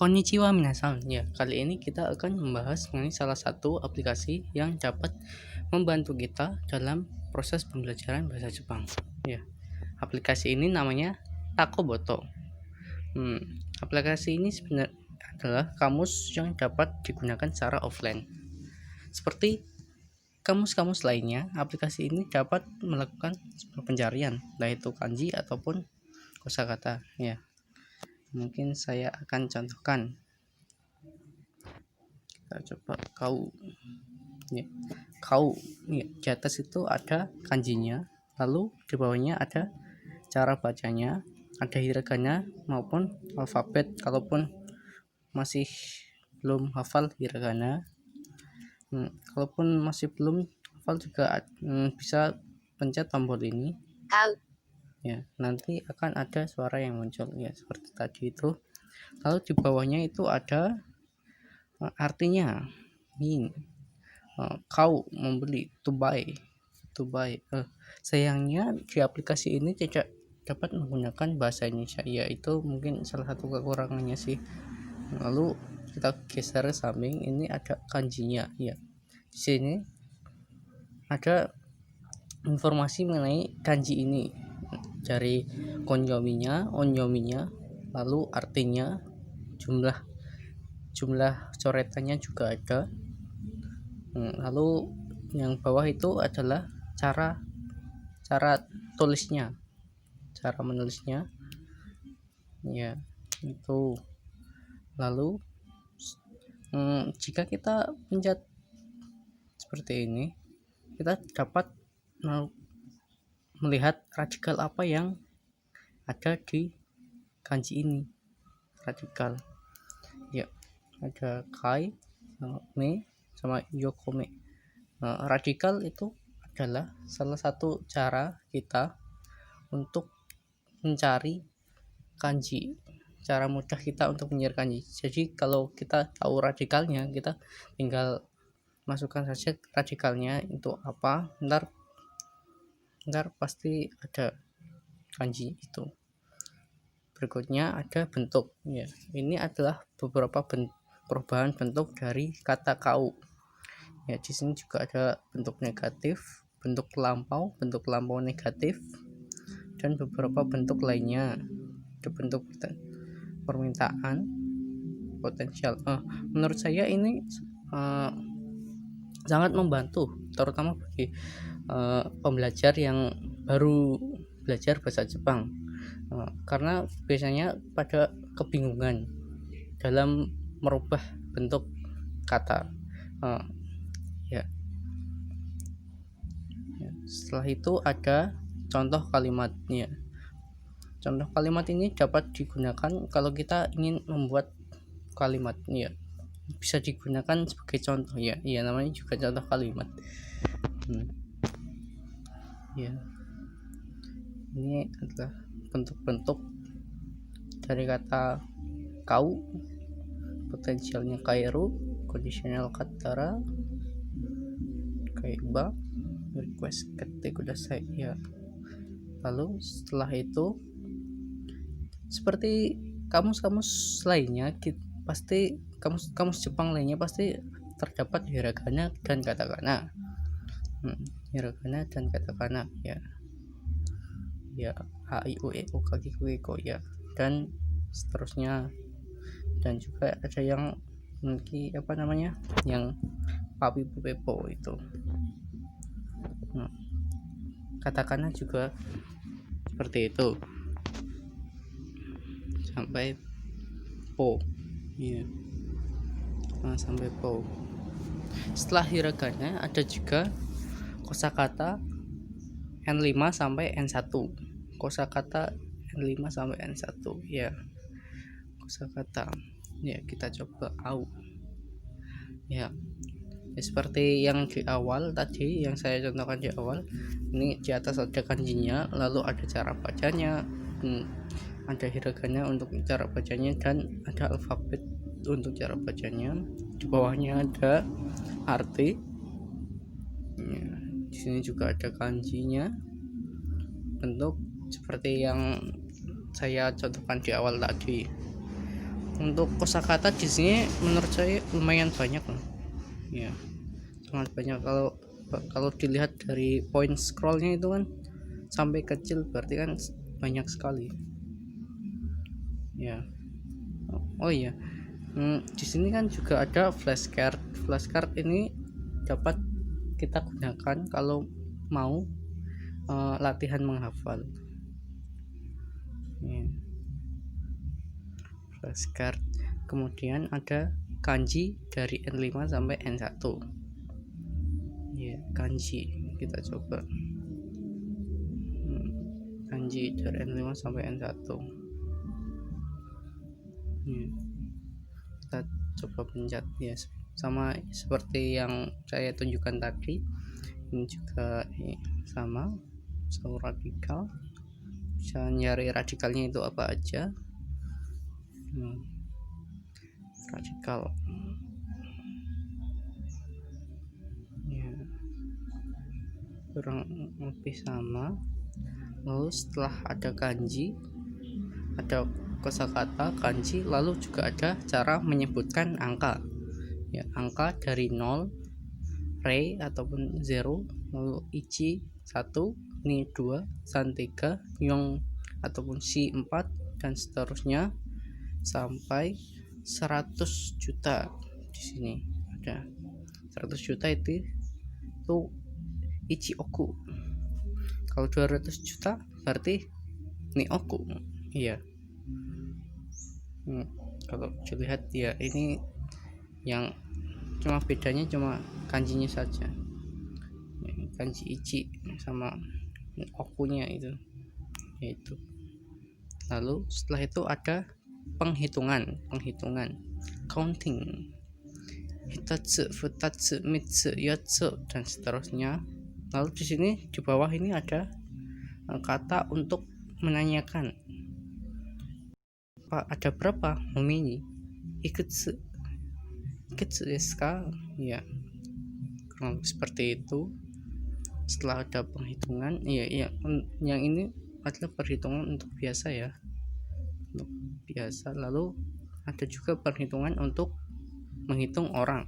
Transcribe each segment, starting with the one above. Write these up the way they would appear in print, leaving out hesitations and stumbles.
Konnichiwa minasan. Ya, kali ini kita akan membahas mengenai salah satu aplikasi yang dapat membantu kita dalam proses pembelajaran bahasa Jepang. Ya, aplikasi ini namanya Takoboto. Aplikasi ini sebenarnya adalah kamus yang dapat digunakan secara offline. Seperti kamus-kamus lainnya, aplikasi ini dapat melakukan pencarian, baik itu kanji ataupun kosakata. Ya, mungkin saya akan contohkan. Kita coba kau. Ya, kau. Ya, di atas itu ada kanjinya, lalu di bawahnya ada cara bacanya, ada hiragana maupun alfabet. Kalaupun masih belum hafal hiragana, kalaupun masih belum hafal juga bisa pencet tombol ini. Kau. Ya, nanti akan ada suara yang muncul ya seperti tadi itu. Lalu di bawahnya itu ada artinya min, kau membeli, to buy. Sayangnya di aplikasi ini tidak dapat menggunakan bahasa Indonesia, yaitu mungkin salah satu kekurangannya sih. Lalu kita geser samping, ini ada kanjinya ya. Di sini ada informasi mengenai kanji ini dari onyominya, lalu artinya, jumlah coretannya juga ada. Lalu yang bawah itu adalah cara tulisnya, cara menulisnya ya itu. Lalu jika kita pencet seperti ini, kita dapat melihat radikal apa yang ada di kanji ini. Radikal ya, ada kai, me, sama yokome. Radikal itu adalah salah satu cara kita untuk mencari kanji, cara mudah kita untuk mencari kanji. Jadi kalau kita tahu radikalnya, kita tinggal masukkan saja radikalnya itu apa, ntar pasti ada kanji itu. Berikutnya ada bentuk ya. Ini adalah beberapa perubahan bentuk dari kata kau ya. Di sini juga ada bentuk negatif, bentuk lampau negatif, dan beberapa bentuk lainnya. Ada bentuk permintaan, potensial. Menurut saya ini sangat membantu, terutama bagi pembelajar yang baru belajar bahasa Jepang, karena biasanya pada kebingungan dalam merubah bentuk kata. Setelah itu ada contoh kalimatnya. Contoh kalimat ini dapat digunakan kalau kita ingin membuat kalimatnya, bisa digunakan sebagai contoh ya. Iya, namanya juga contoh kalimat. Ya, ini adalah bentuk-bentuk dari kata kau, potensialnya kairu, conditional katara, kaiba, request ketik udah saya ya. Lalu setelah itu, seperti kamus-kamus lainnya, pasti kamus Jepang lainnya pasti terdapat hiragana dan katakana. Hiragana dan katakana ya. Ya, a i u e o kaki ko ya, dan seterusnya. Dan juga ada yang mungkin yang papi pepo itu. Katakana juga seperti itu sampai po ya. Sampai po. Setelah hiragana ada juga kosakata N5 sampai N1. Kosakata N5 sampai N1 ya. Kosakata ya, kita coba au ya. Seperti yang di awal tadi, yang saya contohkan di awal, ini di atas ada kanjinya, lalu ada cara bacanya, ada hiragana untuk cara bacanya, dan ada alfabet untuk cara bacanya. Di bawahnya ada arti ya. Di sini juga ada kanjinya, bentuk seperti yang saya contohkan di awal tadi. Untuk kosakata di sini menurut saya lumayan banyak loh. Ya, sangat banyak. Kalau dilihat dari point scrollnya itu kan sampai kecil, berarti kan banyak sekali. Ya. Oh iya. Di sini kan juga ada flashcard. Flashcard ini dapat kita gunakan kalau mau latihan menghafal. Ya. Flashcard. Kemudian ada kanji dari N5 sampai N1. Ya, kanji kita coba. Kanji dari N5 sampai N1. Ya. Kita coba pencet ya, sama seperti yang saya tunjukkan tadi. Ini juga sama, so radikal, bisa nyari radikalnya itu apa aja. Radikal ya, kurang lebih sama. Lalu setelah ada kanji, ada kosakata, kanji, lalu juga ada cara menyebutkan angka ya, angka dari 0, rei ataupun 0, lalu ichi 1, ni 2, san 3, yong ataupun si 4, dan seterusnya sampai 100 juta. Di sini ada 100 juta itu ichi oku. Kalau 200 juta berarti ni oku. Iya. Kalau dilihat ya, ini yang cuma bedanya cuma kanjinya saja, kanji ichi sama okunya itu, yaitu. Lalu setelah itu ada penghitungan counting, hitatsu, futatsu, mitsu, yotsu, dan seterusnya. Lalu di sini di bawah ini ada kata untuk menanyakan, Pak, ada berapa homini? Ikutsu desu ka? Ya, kurang seperti itu. Setelah ada penghitungan, iya, yang ini adalah perhitungan untuk biasa ya, untuk biasa. Lalu ada juga perhitungan untuk menghitung orang,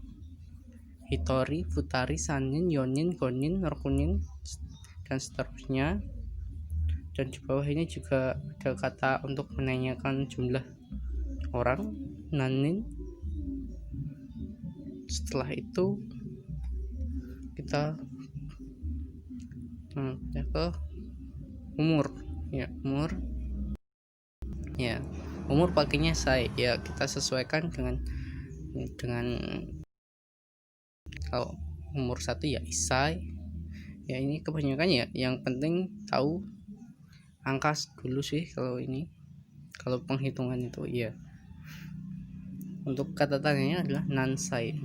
hitori, futari, sanin, yonin, gonin, rokunin, dan seterusnya. Dan di bawah ini juga ada kata untuk menanyakan jumlah orang, nanin. Setelah itu kita ke umur ya, umur pakainya sai ya, kita sesuaikan dengan kalau umur 1 ya isai ya. Ini kebanyakan ya, yang penting tahu angka dulu sih kalau ini, kalau penghitungan itu ya. Untuk kata tanyanya adalah nansai,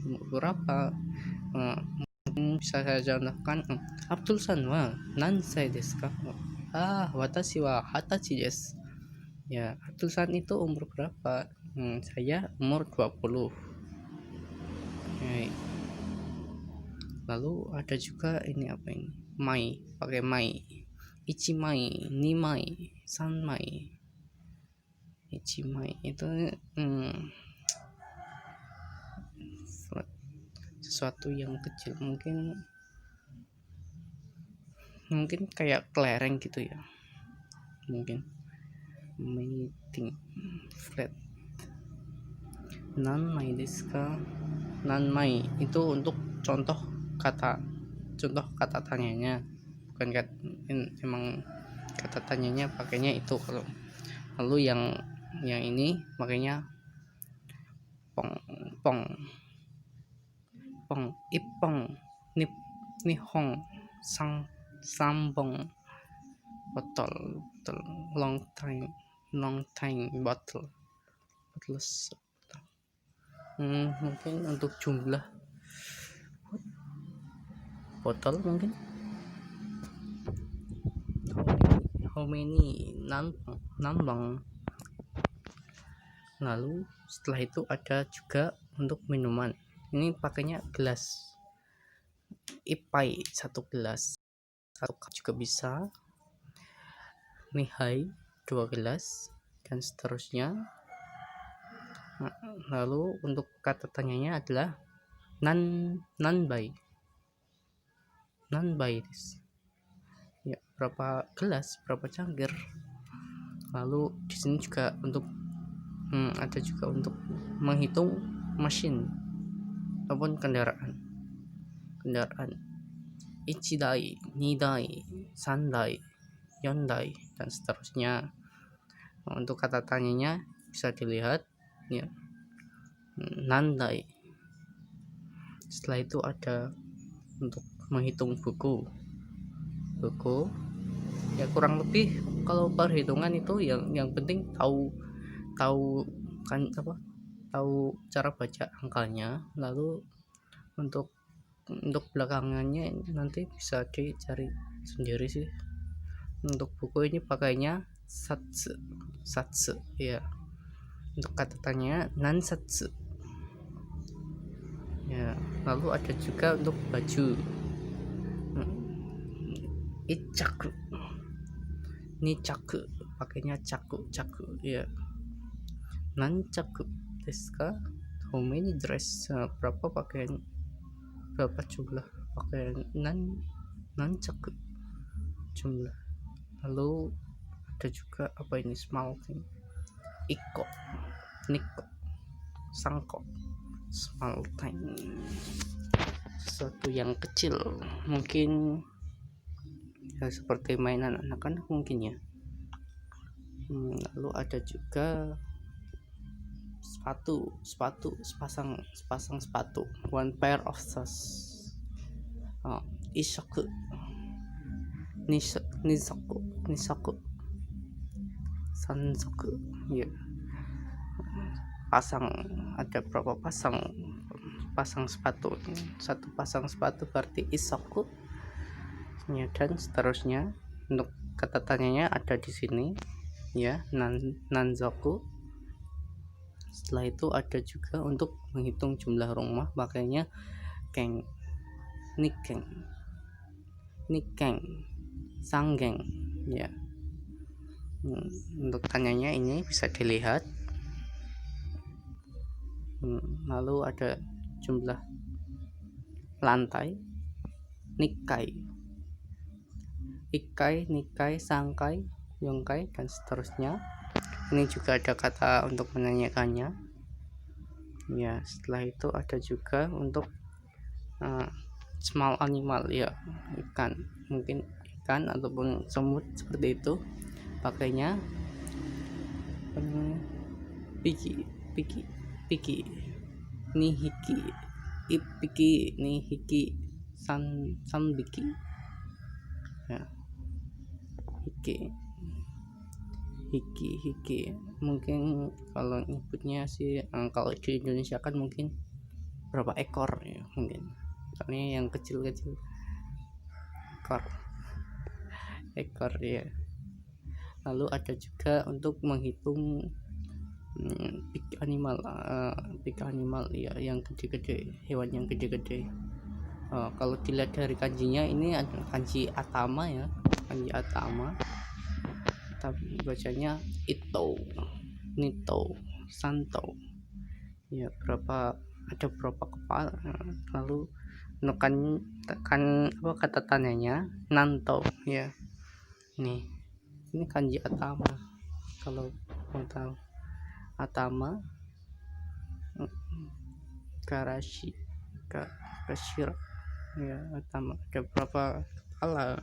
umur berapa. Bisa saya contohkan, Abdul-san wa nansai desu ka? Watashi wa hatachi desu. Ya, Abdul-san itu umur berapa? Saya umur 20. Lalu ada juga ini, apa ini, mai, pakai mai, ichi mai, ni mai, san mai. Ichi mai itu sesuatu yang kecil, mungkin kayak kelereng gitu ya, mungkin meeting flat. Nan mai desu ka? Nan mai itu untuk contoh kata tanyanya, bukan emang kata tanyanya pakainya itu kalau. Lalu yang ini makanya pong ipong, nihong, sambong, botol, long time bottle. Mungkin untuk jumlah botol, mungkin how many nambang. Lalu setelah itu ada juga untuk minuman, ini pakainya gelas, ipai 1 gelas, 1 cup juga bisa, nihai 2 gelas, dan seterusnya. Nah, lalu untuk kata tanyanya adalah nanbai desu. Ya, berapa gelas, berapa cangkir. Lalu di sini juga untuk ada juga untuk menghitung mesin ataupun kendaraan ichidai, nidai, sandai, yondai, dan seterusnya. Untuk kata tanyanya bisa dilihat ya, nandai. Setelah itu ada untuk menghitung buku ya, kurang lebih kalau perhitungan itu yang penting tahu kan tahu cara baca angkanya. Lalu untuk belakangannya nanti bisa dicari sendiri sih. Untuk buku ini pakainya satsu ya. Untuk kata tanya nansatsu ya. Lalu ada juga untuk baju ichaku, nichaku, pakainya caku ya. Nanchaku desu ka? How many dress? Berapa pakaian, berapa jumlah pakaian nanchaku jumlah. Lalu ada juga apa ini, smalting, iko, niko, sangko, smalting, sesuatu yang kecil mungkin ya, seperti mainan anak-anak mungkin ya. Lalu ada juga sepasang sepatu, one pair of shoes. Ishoku, nisoku, sansoku ya. Ada berapa pasang sepatu, satu pasang sepatu berarti isoku ya, dan seterusnya. Untuk kata tanyanya ada di sini ya, nanzoku. Setelah itu ada juga untuk menghitung jumlah rumah, makanya nikeng, sanggeng ya. Untuk tanyanya ini bisa dilihat. Lalu ada jumlah lantai, ikai, nikai, sangkai, yongkai, dan seterusnya. Ini juga ada kata untuk menanyakannya ya. Setelah itu ada juga untuk small animal ya, ikan, mungkin ikan ataupun semut seperti itu, pakainya piki, nihiki, ipiki, nihiki, sambiki ya. Hiki mungkin kalau nyebutnya sih, kalau di Indonesia kan mungkin berapa ekor ya, mungkin soalnya yang kecil ekor ya. Lalu ada juga untuk menghitung big animal ya, yang gede-gede, hewan yang gede-gede. Kalau dilihat dari kanjinya, ini ada kanji atama ya, tapi bacanya ito, nito, santo ya. Ada berapa kepala. Lalu menekan kata tanyanya nanto ya. Ini kanji atama. Kalau mau tahu, atama, kashira ya, atama. Ada berapa kepala,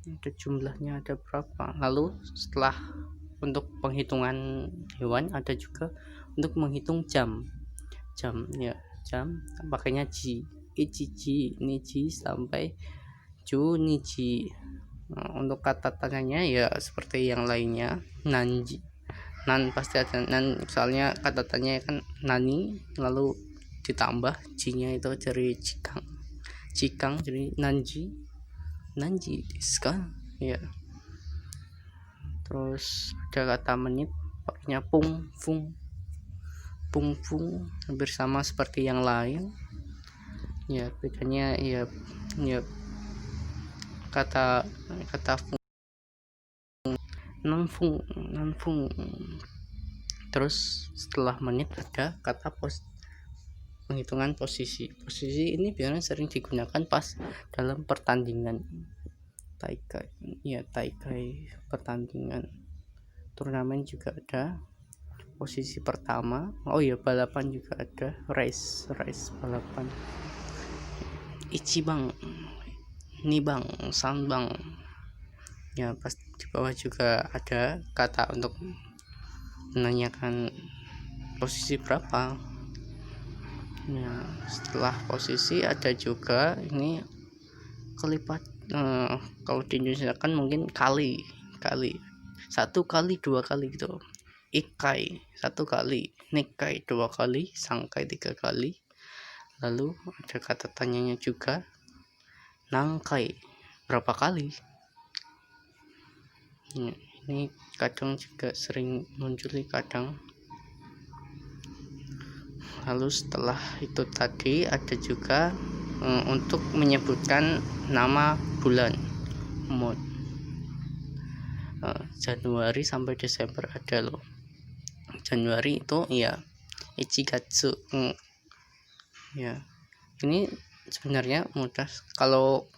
ada jumlahnya, ada berapa. Lalu setelah untuk penghitungan hewan ada juga untuk menghitung jam ya. Jam pakainya ichiji, niji, sampai niji. Untuk kata tanyanya ya seperti yang lainnya, pasti ada soalnya kata tanya kan nani, lalu ditambah ji-nya itu dari cikang, jadi nanji desu ka ya. Terus ada kata menit, pakainya pung, hampir sama seperti yang lain ya. Bedanya ya kata nanfung Terus setelah menit ada kata penghitungan posisi. Posisi ini biasanya sering digunakan pas dalam pertandingan taikai, ya taikai, pertandingan turnamen juga ada. Posisi pertama, oh ya, balapan juga ada, race balapan. Ichibang, Nibang, Sanbang. Ya, pas di bawah juga ada kata untuk menanyakan posisi berapa. Ya, setelah posisi ada juga ini kelipat. Kalau di Indonesia kan mungkin kali 1 kali 2 kali gitu. Ikai 1 kali, nikai 2 kali, sangkai 3 kali. Lalu ada kata tanyanya juga, nangkai berapa kali. Ya, ini kadang juga sering muncul kadang. Lalu setelah itu tadi ada juga untuk menyebutkan nama bulan, month. Januari sampai Desember ada loh. Januari itu ya Ichigatsu. Ya, ini sebenarnya mudah. Kalau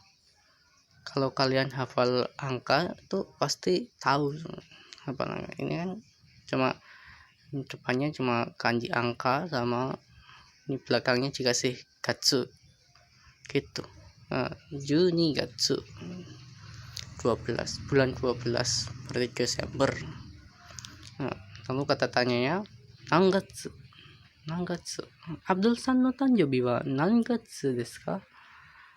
kalian hafal angka itu pasti tahu hafal angka. Ini kan cuma depannya cuma kanji angka, sama ini belakangnya dikasih gatsu gitu. Juni gatsu 12, bulan 12 berarti Desember. Lalu kata tanyanya nangatsu. Abdul-san no tanjobi wa nangatsu desu ka?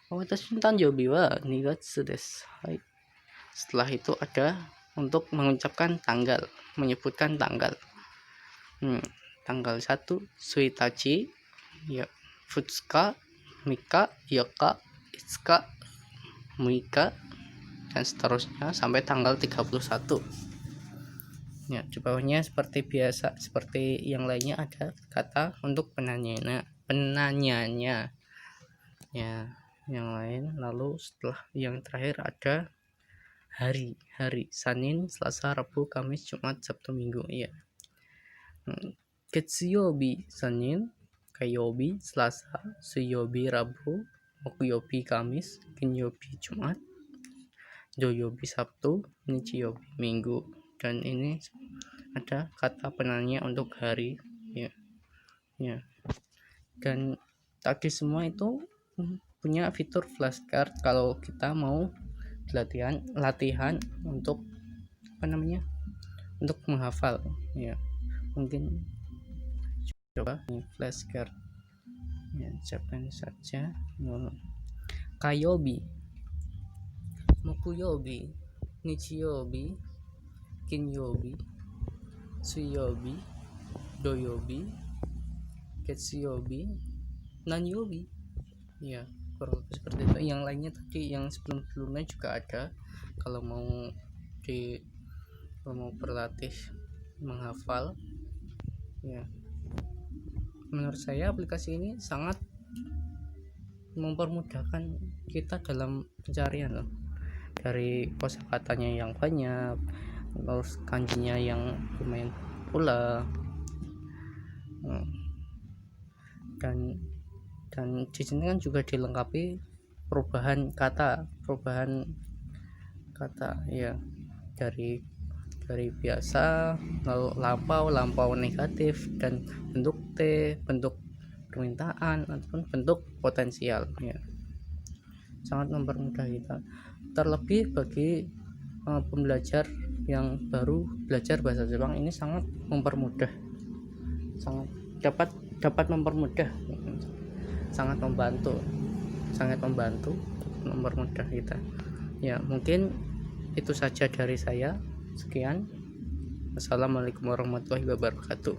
Watashi no tanjobi wa 2 gatsu desu. Setelah itu ada untuk mengucapkan tanggal, menyebutkan tanggal. Tanggal 1 Suitachi, ya, Futsuka, Mika, Yoka, Itsuka, Muika, dan seterusnya sampai tanggal 31. Ya, di bawahnya seperti biasa, seperti yang lainnya ada kata untuk penanyanya. Ya, yang lain. Lalu setelah yang terakhir ada hari, Senin, Selasa, Rabu, Kamis, Jumat, Sabtu, Minggu. Ya. Ketsuyobi Senin, Kaiyobi Selasa, Suyobi Rabu, Mokuyobi Kamis, Kinyobi Jumat, Doyobi Sabtu, Nichiyobi Minggu. Dan ini ada kata penanya untuk hari, ya. Dan tadi semua itu punya fitur flashcard kalau kita mau latihan untuk untuk menghafal, ya. Mungkin coba flashcard, ya, siapkan saja. Kayobi, Mokuyobi, Nichiyobi, Kinyobi, Suyobi, Doyobi, Ketsuyobi, Nanyobi. Ya, kurang lebih seperti itu. Yang lainnya tadi yang sebelumnya juga ada. Kalau mau berlatih menghafal, ya, menurut saya aplikasi ini sangat mempermudahkan kita dalam pencarian loh. Dari kosakatanya yang banyak, terus kanjinya yang lumayan pula, dan di sini kan juga dilengkapi perubahan kata, ya, dari biasa, lalu lampau negatif, dan bentuk T, bentuk permintaan, ataupun bentuk potensial, ya. Sangat mempermudah kita, terlebih bagi pembelajar yang baru belajar bahasa Jepang. Ini sangat mempermudah, sangat dapat mempermudah, sangat membantu mempermudah kita. Ya, mungkin itu saja dari saya. Sekian. Assalamualaikum warahmatullahi wabarakatuh.